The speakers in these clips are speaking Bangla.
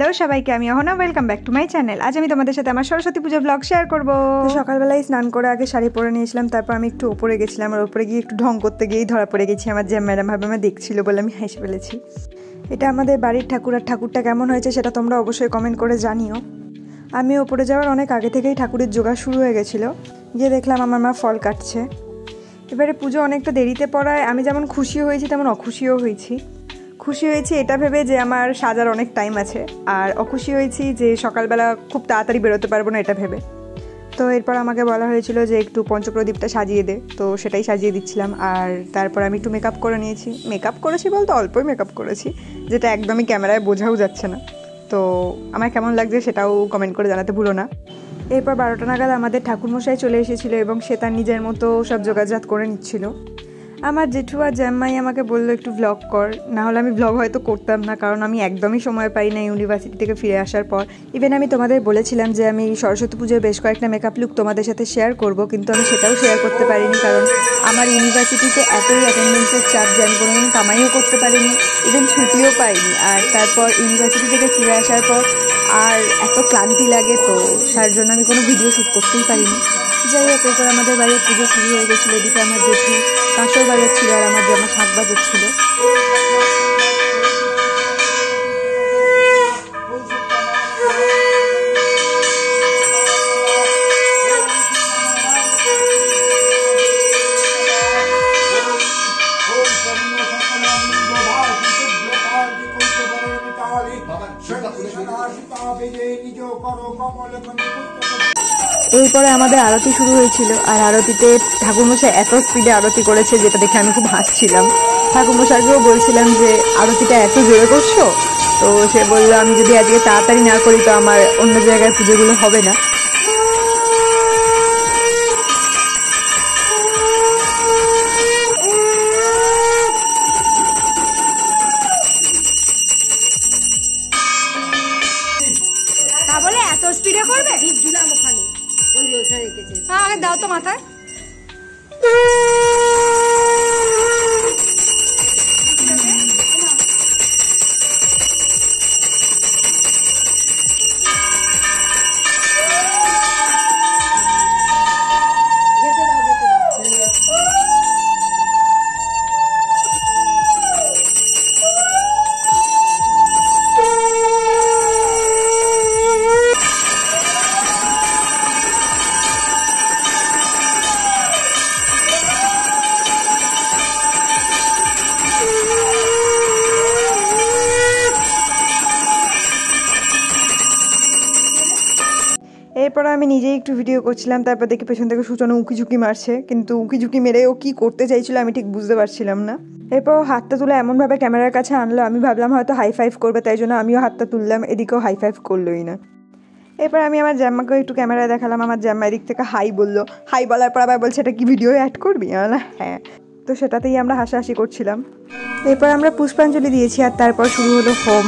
হ্যালো সবাইকে, আমি Ahana. Welcome back to my channel. আজ আমি তোমাদের সাথে আমার সরস্বতী পুজো ব্লগ শেয়ার করবো। সকালবেলায় স্নান করে আগে শাড়ি পরে নিয়েছিলাম, তারপর আমি একটু ওপরে গেছিলাম। আর ওপরে গিয়ে একটু ঢং করতে গিয়েই ধরা পড়ে গেছি। আমার জ্যাম ম্যাডাম ভাবে আমার দেখছিল বলে আমি হেসে ফেলেছি। এটা আমাদের বাড়ির ঠাকুর, আর ঠাকুরটা কেমন হয়েছে সেটা তোমরা অবশ্যই কমেন্ট করে জানিও। আমি ওপরে যাওয়ার অনেক আগে থেকেই ঠাকুরের জোগাড় শুরু হয়ে গেছিলো। গিয়ে দেখলাম আমার মা ফল কাটছে। এবারে পুজো অনেকটা দেরিতে পড়ায় আমি যেমন খুশি হয়েছি তেমন অখুশিও হয়েছি। খুশি হয়েছি এটা ভেবে যে আমার সাজার অনেক টাইম আছে, আর অখুশি হয়েছি যে সকালবেলা খুব তাড়াতাড়ি বেরোতে পারবো না এটা ভেবে। তো এরপর আমাকে বলা হয়েছিল যে একটু পঞ্চপ্রদীপটা সাজিয়ে দে, তো সেটাই সাজিয়ে দিচ্ছিলাম। আর তারপর আমি একটু মেকআপ করে নিয়েছি। মেকআপ করেছি বলতে অল্পই মেকআপ করেছি, যেটা একদমই ক্যামেরায় বোঝাও যাচ্ছে না। তো আমার কেমন লাগছে সেটাও কমেন্ট করে জানাতে ভুলো না। এরপর 12টা নাগাদ আমাদের ঠাকুরমশাই চলে এসেছিলো এবং সে তার নিজের মতো সব যোগাযোগ করে নিচ্ছিল। আমার জেঠু আর জ্যাম্মাই আমাকে বললো একটু ভ্লগ কর, না হলে আমি ভ্লগ হয়তো করতাম না, কারণ আমি একদমই সময় পাই না ইউনিভার্সিটি থেকে ফিরে আসার পর। ইভেন আমি তোমাদের বলেছিলাম যে আমি সরস্বতী পুজোয় বেশ কয়েকটা মেকআপ লুক তোমাদের সাথে শেয়ার করব, কিন্তু আমি সেটাও শেয়ার করতে পারিনি, কারণ আমার ইউনিভার্সিটিতে এতই অ্যাটেন্ডেন্সের চাপ যে আমি কোনোদিন কামাইও করতে পারিনি, ইভেন ছুটিও পাইনি। আর তারপর ইউনিভার্সিটি থেকে ফিরে আসার পর আর এত ক্লান্তি লাগে, তো তার জন্য আমি কোনো ভিডিও শ্যুট করতেই পারিনি। যাই হোক, এরপর আমাদের বাড়ির পুজো শুরু হয়ে গেছিলো। এদিকে আমার জেঠু কাঁসর বাজাচ্ছিল আর আমার জামা শাঁখ বাজাচ্ছিল। এরপরে আমাদের আরতি শুরু হয়েছিল, আর আরতিতে ঠাকুরমশাই এত স্পিডে আরতি করেছে যেটা দেখে আমি খুব হাসছিলাম। ঠাকুরমশাইকেও বলছিলাম যে আরতিটা এত জোরে করছো, তো সে বললো আমি যদি আজকে তাড়াতাড়ি না করি তো আমার অন্য জায়গায় পুজোগুলো হবে না। বলে এত স্পিডে করবে, আগে দাও তো মাথায়। এরপর আমি নিজেই একটু ভিডিও করছিলাম, তারপর দেখি পেছন থেকে সূচনা উঁকিঝুঁকি মারছে, কিন্তু উঁকিঝুঁকি মেরে ও কী করতে চাইছিল আমি ঠিক বুঝতে পারছিলাম না। এরপর হাতটা তুলে এমনভাবে ক্যামেরার কাছে আনলো, আমি ভাবলাম হয়তো হাই ফাইভ করবে, তাই জন্য আমিও হাতটা তুললাম, এদিকেও হাই ফাইভ করলোই না। এরপর আমি আমার জ্যাম্মাকেও একটু ক্যামেরায় দেখালাম, আমার জ্যাম্মা এদিক থেকে হাই বললো। হাই বলার পর আবার বলছে এটা কি ভিডিও অ্যাড করবি? না হ্যাঁ, তো সেটাতেই আমরা হাসাহাসি করছিলাম। এরপর আমরা পুষ্পাঞ্জলি দিয়েছি, আর তারপর শুরু হলো হোম।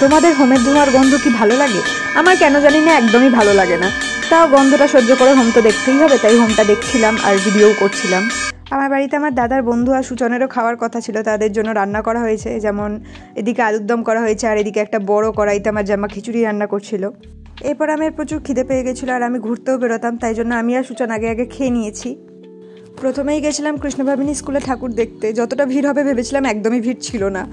তোমাদের হোমের ধোঁয়ার গন্ধ কি ভালো লাগে? আমার কেন জানি না একদমই ভালো লাগে না, তাও গন্ধটা সহ্য করে হোম তো দেখতেই হবে, তাই হোমটা দেখছিলাম আর ভিডিও করছিলাম। আমার বাড়িতে আমার দাদার বন্ধু আর সুচনেরও খাওয়ার কথা ছিল, তাদের জন্য রান্না করা হয়েছে। যেমন এদিকে আলুর দম করা হয়েছে, আর এদিকে একটা বড় কড়াইতে আমার জাম্মা খিচুড়ি রান্না করছিল। এরপর আমার প্রচুর খিদে পেয়ে গেছিলো, আর আমি ঘুরতেও বেরোতাম, তাই জন্য আমি আর সুচন আগে আগে খেয়ে নিয়েছি। প্রথমেই গেছিলাম কৃষ্ণভাবিনী স্কুলে ঠাকুর দেখতে। যতটা ভিড় হবে ভেবেছিলাম একদমই ভিড় ছিল না।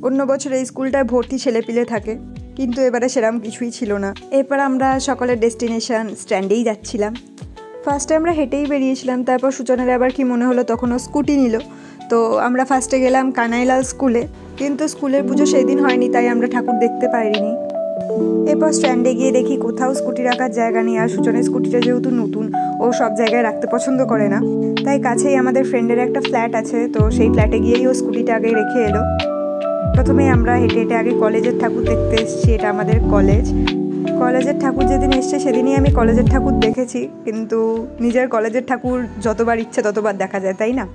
অন্য বছর এই স্কুলটায় ভর্তি ছেলেপিলে থাকে, কিন্তু এবারে সেরকম কিছুই ছিল না। এরপর আমরা সকলের ডেস্টিনেশন স্ট্যান্ডেই যাচ্ছিলাম। ফার্স্টে আমরা হেঁটেই বেরিয়েছিলাম, তারপর সূচনার আবার কি মনে হলো তখনও স্কুটি নিল, তো আমরা ফার্স্টে গেলাম কানাইলাল স্কুলে, কিন্তু স্কুলের পুজো সেই দিন হয়নি, তাই আমরা ঠাকুর দেখতে পারিনি। এরপর স্ট্যান্ডে গিয়ে দেখি কোথাও স্কুটি রাখার জায়গা নেই, আর সূচনের স্কুটিটা যেহেতু নতুন, ও সব জায়গায় রাখতে পছন্দ করে না, তাই কাছেই আমাদের ফ্রেন্ডের একটা ফ্ল্যাট আছে, তো সেই ফ্ল্যাটে গিয়েই ও স্কুটিটা আগে রেখে এলো। প্রথমেই আমরা হেঁটে হেঁটে আগে কলেজের ঠাকুর দেখতে এসেছি। এটা আমাদের কলেজের ঠাকুর যেদিন এসছে সেদিনই আমি কলেজের ঠাকুর দেখেছি, কিন্তু নিজের কলেজের ঠাকুর যতবার ইচ্ছে ততবার দেখা যায়, তাই না?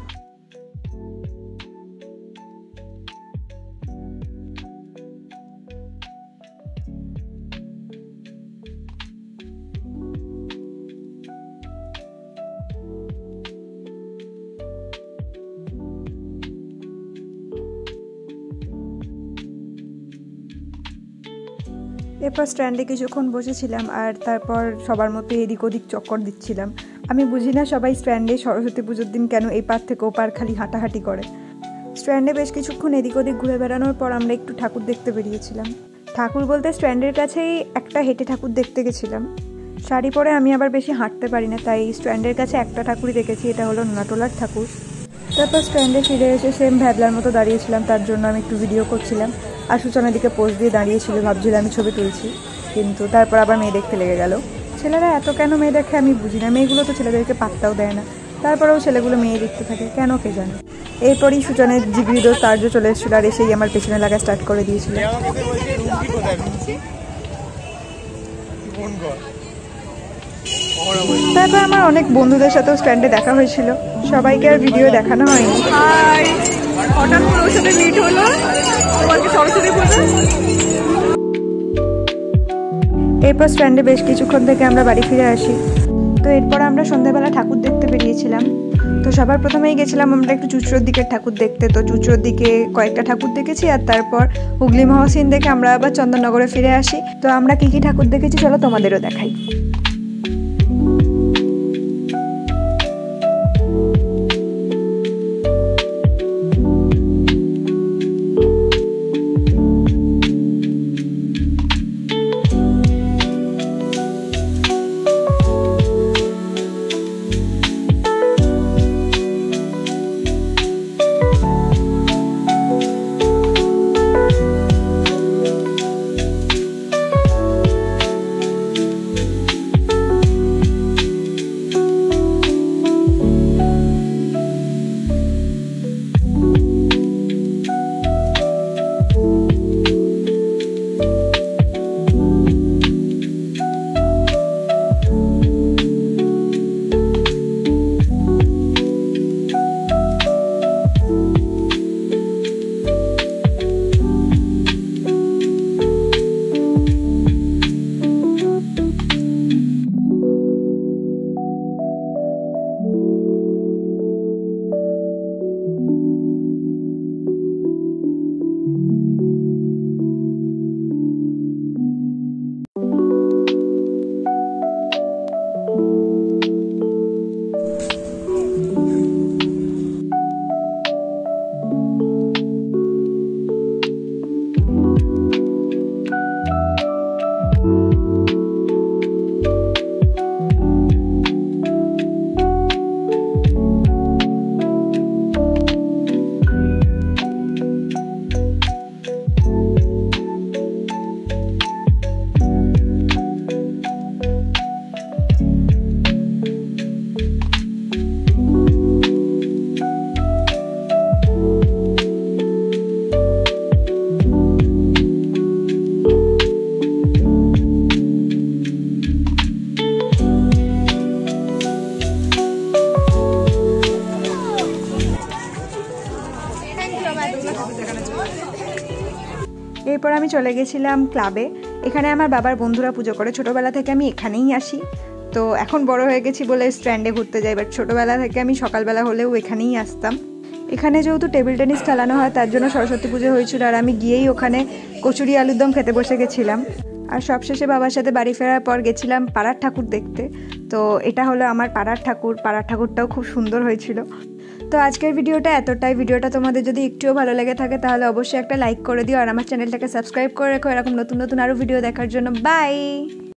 এরপর স্ট্যান্ডে কিছুক্ষণ বসেছিলাম আর তারপর সবার মতো এদিক ওদিক চক্কর দিচ্ছিলাম। আমি বুঝি না সবাই স্ট্যান্ডে সরস্বতী পুজোর দিন কেন এই পার থেকে ও পার খালি হাঁটাহাঁটি করে। স্ট্যান্ডে বেশ কিছুক্ষণ এদিক ওদিক ঘুরে বেড়ানোর পর আমরা একটু ঠাকুর দেখতে বেরিয়েছিলাম। ঠাকুর বলতে স্ট্যান্ডের কাছেই একটা হেঁটে ঠাকুর দেখতে গেছিলাম। শাড়ি পরে আমি আবার বেশি হাঁটতে পারি না, তাই স্ট্যান্ডের কাছে একটা ঠাকুরই দেখেছি, এটা হলো নাটোলার ঠাকুর। তারপর স্ট্যান্ডে ফিরে এসে সেম ভ্যাবলার মতো দাঁড়িয়েছিলাম, তার জন্য আমি একটু ভিডিও করছিলাম আর সূচনার দিকে পোজ দিয়ে দাঁড়িয়েছিল, ভাবছিলাম আমি ছবি তুলছি, কিন্তু তারপর আবার মেয়ে দেখতে লেগে গেল। ছেলেরা এত কেন মেয়ে দেখে আমি বুঝি না, মেয়েগুলো তো ছেলেদেরকে পাত্তাও দেয় না, তারপরেও ছেলেগুলো মেয়ে দেখতে থাকে কেন কে জানে। এরপরই সূচনের জিগরি দোস্ত তার্য চলে এসেছিল আর এসেই আমার পেছনে লাগা স্টার্ট করে দিয়েছিল। তারপর আমার অনেক বন্ধুদের সাথেও স্ট্যান্ডে দেখা হয়েছিল, সবাইকে আর ভিডিও দেখানো হয়নি। হঠাৎ করে ওর সাথে মিট হলো, তোমাকে সরস্বতী পুজো। এরপর স্ট্যান্ডে বেশ কিছুক্ষণ থেকে আমরা বাড়ি ফিরে আসি। তো এরপর আমরা সন্ধ্যাবেলা ঠাকুর দেখতে বেরিয়েছিলাম। তো সবার প্রথমেই গেছিলাম আমরা একটু চুচড়োর দিকের ঠাকুর দেখতে। তো চুচড়োর দিকে কয়েকটা ঠাকুর দেখেছি আর তারপর হুগলি মহসিন দেখে আমরা আবার চন্দননগরে ফিরে আসি। তো আমরা কি কি ঠাকুর দেখেছি চলো তোমাদেরও দেখাই। এরপর আমি চলে গেছিলাম ক্লাবে। এখানে আমার বাবার বন্ধুরা পুজো করে, ছোটোবেলা থেকে আমি এখানেই আসি। তো এখন বড় হয়ে গেছি বলে স্ট্যান্ডে ঘুরতে যাই, বাট ছোটোবেলা থেকে আমি সকালবেলা হলেও এখানেই আসতাম। এখানে যেহেতু টেবিল টেনিস খেলানো হয় তার জন্য সরস্বতী পুজো হয়েছিল আর আমি গিয়েই ওখানে কচুরি আলুর দম খেতে বসে গেছিলাম। আর সবশেষে বাবার সাথে বাড়ি ফেরার পর গেছিলাম পাড়ার ঠাকুর দেখতে। তো এটা হলো আমার পাড়ার ঠাকুর, পাড়ার ঠাকুরটাও খুব সুন্দর হয়েছিল। তো আজকের ভিডিওটা এতটাই। ভিডিওটা তোমাদের যদি একটুও ভালো লেগে থাকে তাহলে অবশ্যই একটা লাইক করে দিও আর আমার চ্যানেলটাকে সাবস্ক্রাইব করে রাখো এরকম নতুন নতুন আরও ভিডিও দেখার জন্য। বাই।